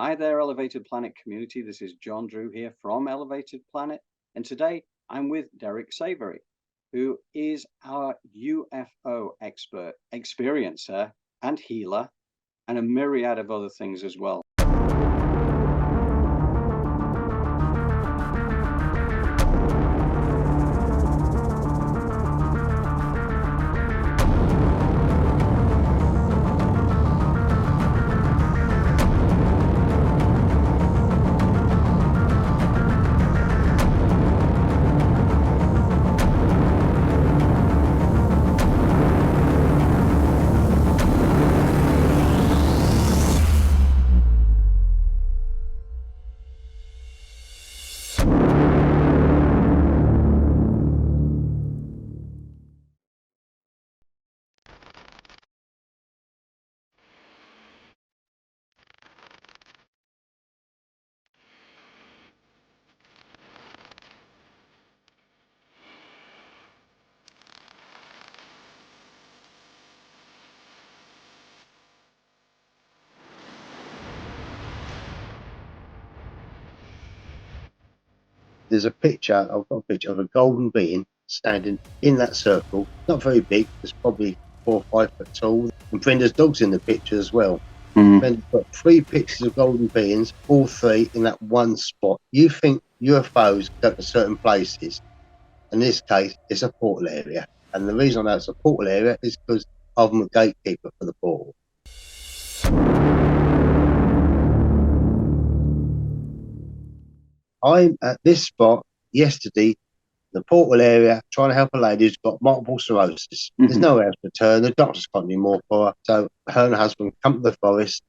Hi there, Elevated Planet community. This is John Drew here from Elevated Planet. And today I'm with Derek Savory, who is our UFO expert, experiencer, and healer, and a myriad of other things as well. There's a picture, I've got a picture of a golden being standing in that circle. Not very big, it's probably 4 or 5 foot tall. And Brenda's dog's in the picture as well. Brenda's got 3 pictures of golden beings, all 3 in that one spot. You think UFOs go to certain places. In this case, it's a portal area. And the reason I know it's a portal area is because I'm a gatekeeper for the portal. I'm at this spot yesterday, the portal area, trying to help a lady who's got multiple sclerosis. There's nowhere else to turn. The doctor's can't do more for her. So her and her husband come to the forest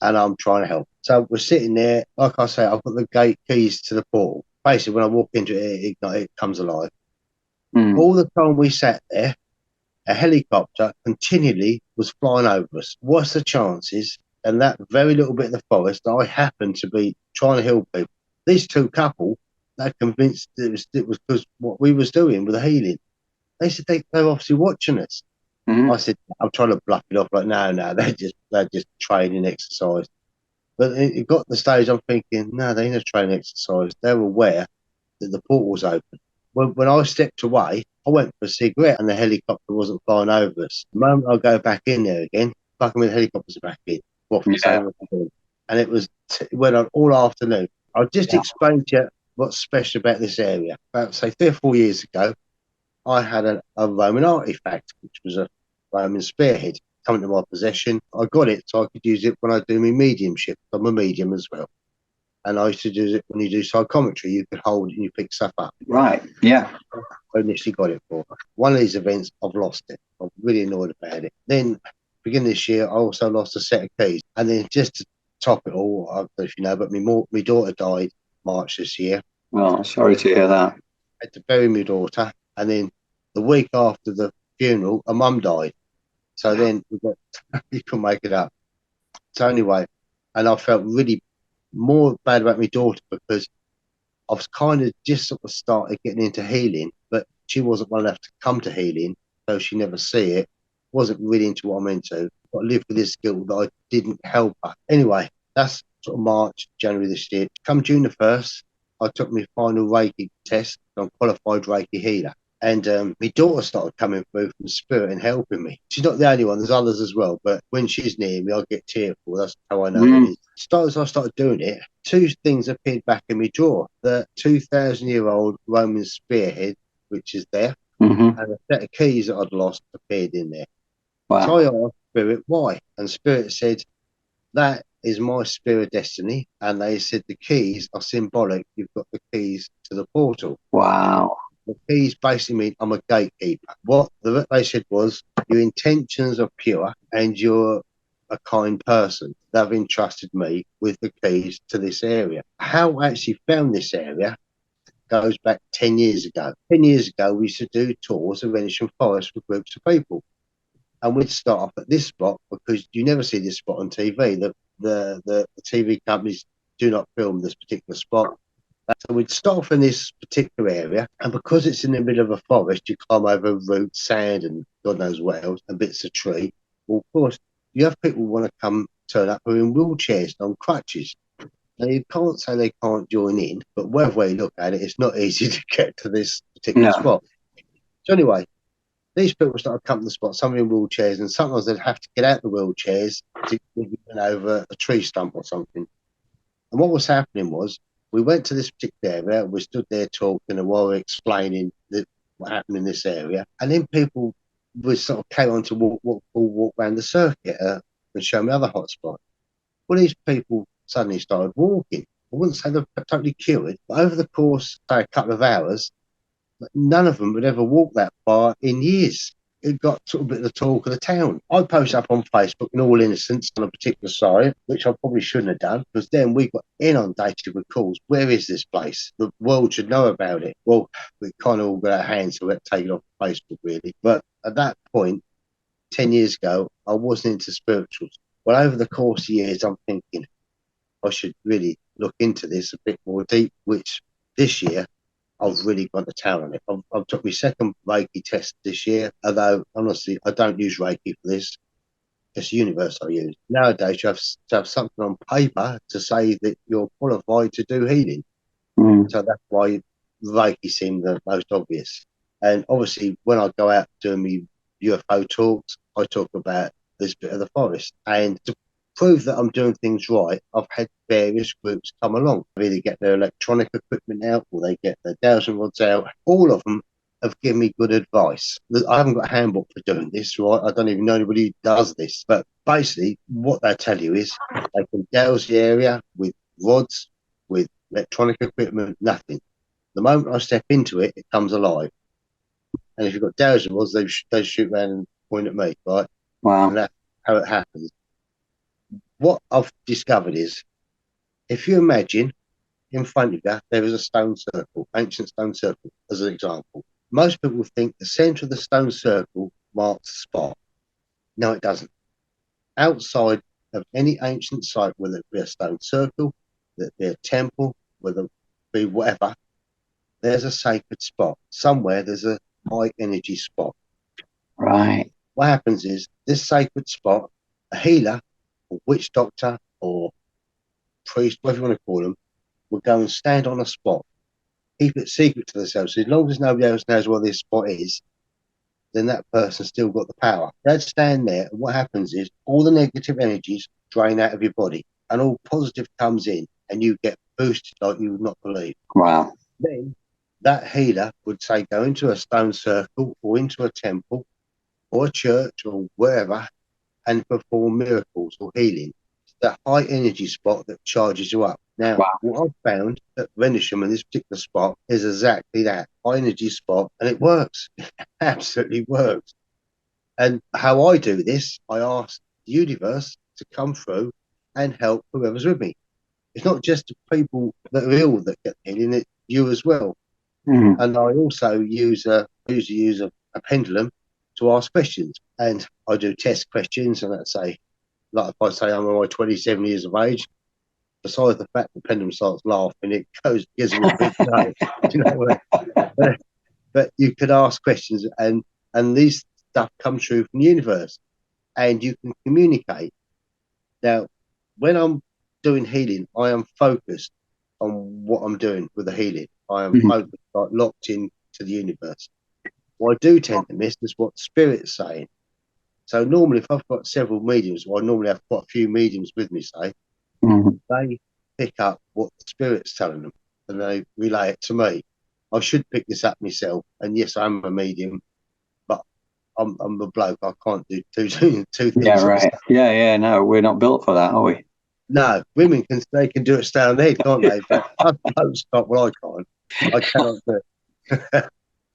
and I'm trying to help. So we're sitting there. Like I say, I've got the gate keys to the portal. Basically, when I walk into it, it comes alive. All the time we sat there, a helicopter continually was flying over us. What's the chances? And that very little bit of the forest, I happened to be trying to help people. These 2 couple, they're convinced it was because what we was doing with the healing. They said they're obviously watching us. I said, I'm trying to bluff it off like, no, they're just training exercise. But it got to the stage I'm thinking, no, they ain't a training exercise. They're aware that the portal's open. When I stepped away, I went for a cigarette and the helicopter wasn't flying over us. The moment I go back in there again, fucking with the helicopters back in. And it went on all afternoon. I'll just explain to you what's special about this area. About, say, 3 or 4 years ago, I had a Roman artifact, which was a Roman spearhead, come into my possession. I got it so I could use it when I do my mediumship. I'm a medium as well. And I used to do it when you do psychometry. You could hold it and you pick stuff up. Right, yeah. I initially got it for. One of these events, I've lost it. I'm really annoyed about it. Then, beginning this year, I also lost a set of keys. And then just to top it all, I don't know if you know, but my daughter died March this year. Well, sorry to hear that. I had to bury my daughter, and then the week after the funeral, a mum died. So then you couldn't make it up. So anyway, and I felt really more bad about my daughter because I was kind of just sort of started getting into healing, but she wasn't well enough to come to healing, so she never see it. Wasn't really into what I'm into. I lived with this guilt that I didn't help her. Anyway, that's sort of March, January this year. Come June the 1st, I took my final Reiki test. I'm a qualified Reiki healer. And my daughter started coming through from spirit and helping me. She's not the only one, there's others as well. But when she's near me, I get tearful. That's how I know it is. As I started doing it, 2 things appeared back in my drawer. The 2,000-year-old Roman spearhead, which is there, and a set of keys that I'd lost appeared in there. Wow. So I asked Spirit why. And Spirit said, that is my spirit destiny. And they said the keys are symbolic. You've got the keys to the portal. Wow. The keys basically mean I'm a gatekeeper. What they said was, your intentions are pure and you're a kind person. They've entrusted me with the keys to this area. How I actually found this area goes back 10 years ago. 10 years ago, we used to do tours of Rendlesham Forest with groups of people. And we'd start off at this spot because you never see this spot on TV. The TV companies do not film this particular spot. So we'd start off in this particular area, and because it's in the middle of a forest, you climb over roots, sand, and God knows what else, and bits of tree. Well, of course, you have people who want to turn up who are in wheelchairs and on crutches. Now, you can't say they can't join in, but whether way you look at it, it's not easy to get to this particular No. spot. So anyway, these people started coming to the spot, some in wheelchairs, and sometimes they'd have to get out the wheelchairs to get over a tree stump or something. And what was happening was, we went to this particular area, we stood there talking while we were explaining what happened in this area, and then people would sort of came on to walk around the circuit and show me other hotspots. Well, these people suddenly started walking. I wouldn't say they're totally cured, but over the course, say, a couple of hours, none of them had ever walked that far in years. It got sort of a bit of the talk of the town. I posted up on Facebook in all innocence on a particular site, which I probably shouldn't have done, because then we got inundated with calls. Where is this place? The world should know about it. Well, we kind of all got our hands, so we had to take it off Facebook, really. But at that point, 10 years ago, I wasn't into spirituals. Well, over the course of years, I'm thinking I should really look into this a bit more deep, which this year I've really gone to town on it. I've took my second Reiki test this year, although honestly, I don't use Reiki for this. It's the universe I use. Nowadays, you have to have something on paper to say that you're qualified to do healing. So that's why Reiki seemed the most obvious. And obviously, when I go out doing my UFO talks, I talk about this bit of the forest. And to prove that I'm doing things right, I've had various groups come along. They either get their electronic equipment out or they get their dowsing rods out. All of them have given me good advice. I haven't got a handbook for doing this, right? I don't even know anybody who does this. But basically, what they tell you is they can douse the area with rods, with electronic equipment, nothing. The moment I step into it, it comes alive. And if you've got dowsing rods, they shoot around and point at me, right? Wow. And that's how it happens. What I've discovered is, if you imagine in front of you, there is a stone circle, ancient stone circle, as an example. Most people think the center of the stone circle marks the spot. No, it doesn't. Outside of any ancient site, whether it be a stone circle, whether it be a temple, whether it be whatever, there's a sacred spot. Somewhere there's a high energy spot. Right. What happens is, this sacred spot, a healer or witch doctor or priest, whatever you want to call them, will go and stand on a spot, keep it secret to themselves. So as long as nobody else knows where this spot is, then that person's still got the power. They'd stand there, and what happens is all the negative energies drain out of your body, and all positive comes in, and you get boosted like you would not believe. Wow. Then that healer would say, go into a stone circle or into a temple or a church or wherever and perform miracles or healing. It's the high energy spot that charges you up. Now, Wow. what I've found at Rendlesham in this particular spot is exactly that, high energy spot, and it works. It absolutely works. And how I do this, I ask the universe to come through and help whoever's with me. It's not just the people that are ill that get healing, it's you as well. And I also usually use a pendulum to ask questions. And I do test questions, and let's say, like if I say I'm on my 27 years of age, besides the fact the pendulum starts laughing, it gives me a big no. You know, but you could ask questions, and these stuff comes through from the universe, and you can communicate. Now, when I'm doing healing, I am focused on what I'm doing with the healing. I am focused, like locked in to the universe. What I do tend to miss is what spirit's saying. So normally, if I've got several mediums, or I normally have quite a few mediums with me, say, they pick up what the spirit's telling them, and they relay it to me. I should pick this up myself, and yes, I'm a medium, but I'm a bloke. I can't do two things. Yeah, right. Yeah, no, we're not built for that, are we? No, women can do it down there, can't they? But us blokes can't. Well, I can't. I cannot do it.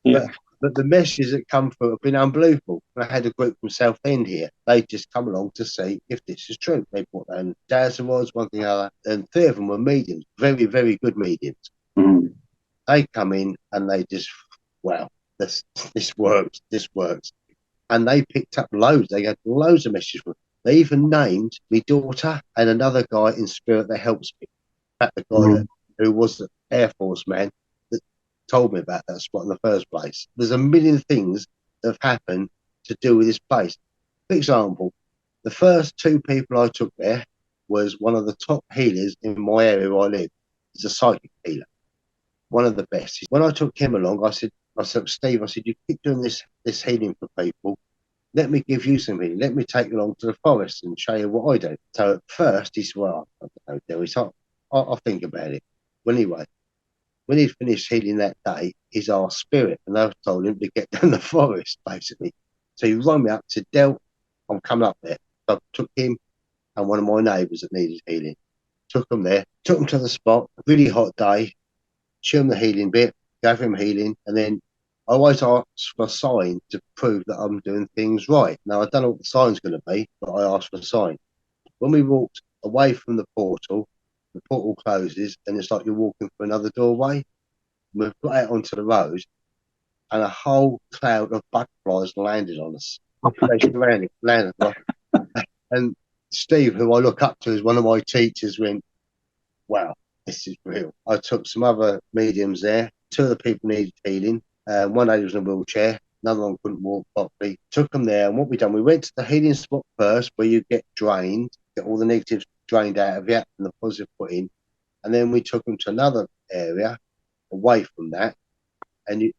Yeah. But the messages that come through have been unbelievable. I had a group from Southend here. They just come along to see if this is true. They brought their own dowser rods, one thing or other, and three of them were mediums, very, very good mediums. They come in and they just, wow, this works, this works. And they picked up loads. They had loads of messages. They even named my daughter and another guy in spirit that helps me. In fact, the guy who was the Air Force man that told me about that spot in the first place. There's a million things that have happened to do with this place. For example, the first two people I took there was one of the top healers in my area where I live. He's a psychic healer, one of the best. When I took him along, I said, Steve, I said, you keep doing this healing for people. Let me give you some healing. Let me take you along to the forest and show you what I do. So at first he said, well, I don't know, Derek, I'll think about it. Well, anyway, when he'd finished healing that day, he's our spirit, and I told him to get down the forest, basically. So he rang me up to Del, I'm coming up there. So I took him and one of my neighbours that needed healing. Took them there, took them to the spot, really hot day, showed him the healing bit, gave him healing, and then I always ask for a sign to prove that I'm doing things right. Now, I don't know what the sign's going to be, but I asked for a sign. When we walked away from the portal closes, and it's like you're walking through another doorway. We've got out onto the road, and a whole cloud of butterflies landed on us. They landed right. And Steve, who I look up to as one of my teachers, went, wow, this is real. I took some other mediums there. Two of the people needed healing. One lady was in a wheelchair. Another one couldn't walk properly. Took them there, and what we done, we went to the healing spot first, where you get drained, get all the negatives drained out of you and the positive put in. And then we took them to another area away from that, and you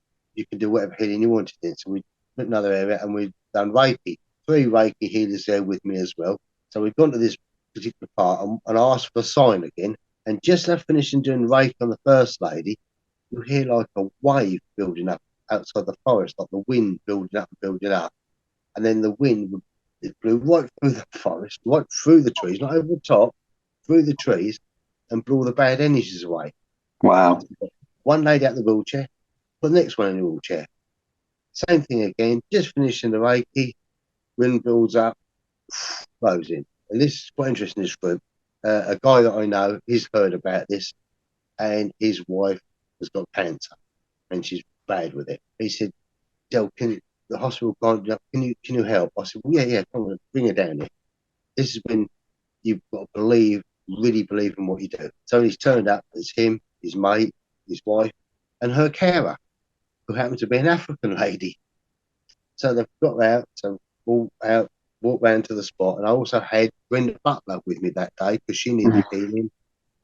can do whatever healing you wanted in. So we went to another area, and we've done Reiki. 3 Reiki healers there with me as well. So we've gone to this particular part and asked for a sign again. And just after finishing doing Reiki on the first lady, you hear like a wave building up outside the forest, like the wind building up and building up. And then the wind, it blew right through the forest, right through the trees, not over the top, through the trees, and blew all the bad energies away. Wow. One lady out the wheelchair, put the next one in the wheelchair. Same thing again, just finishing the Reiki, wind builds up, blows in. And this is quite interesting, this group. A guy that I know, he's heard about this, and his wife has got cancer, and she's bad with it. He said, Del, the hospital can't, can you help? I said, well, yeah, come on, bring her down here. This is when you've got to believe, really believe in what you do. So he's turned up as him, his mate, his wife, and her carer, who happened to be an African lady. So they've got out, so walked round to the spot, and I also had Brenda Butler with me that day because she needed healing.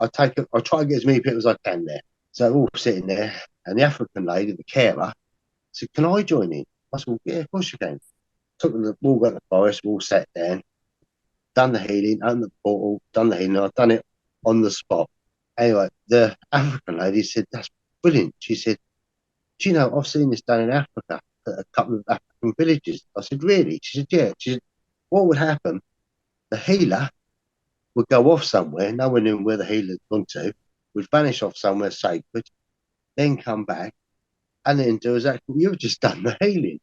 I try to get as many people as I can there. So we're all sitting there, and the African lady, the carer, said, can I join in? I said, well, yeah, of course you can. Took them, all got to the forest, we all sat down, done the healing, opened the portal, done the healing. I've done it on the spot. Anyway, the African lady said, that's brilliant. She said, do you know, I've seen this done in Africa, at a couple of African villages. I said, really? She said, yeah. She said, what would happen? The healer would go off somewhere, no one knew where the healer had gone to, would vanish off somewhere sacred, then come back, and then do exactly what you've just done, the healing.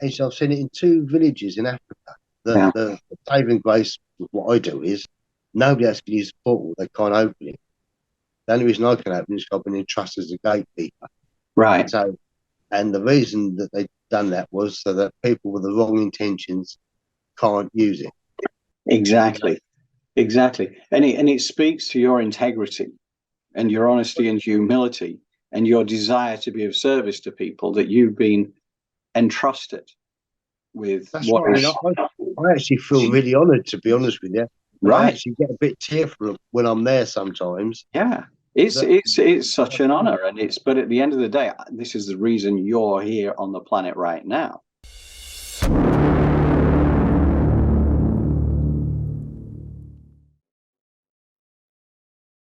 And so I've seen it in 2 villages in Africa. The saving grace with what I do is nobody else can use the portal, they can't open it. The only reason I can open it is because I've been entrusted as a gatekeeper. Right. So, and the reason that they've done that was so that people with the wrong intentions can't use it. Exactly. And it speaks to your integrity and your honesty and humility and your desire to be of service to people, that you've been entrusted with. That's what I actually feel really honoured, to be honest with you. Right. I actually get a bit tearful when I'm there sometimes. Yeah. It's such an honor, but at the end of the day, this is the reason you're here on the planet right now.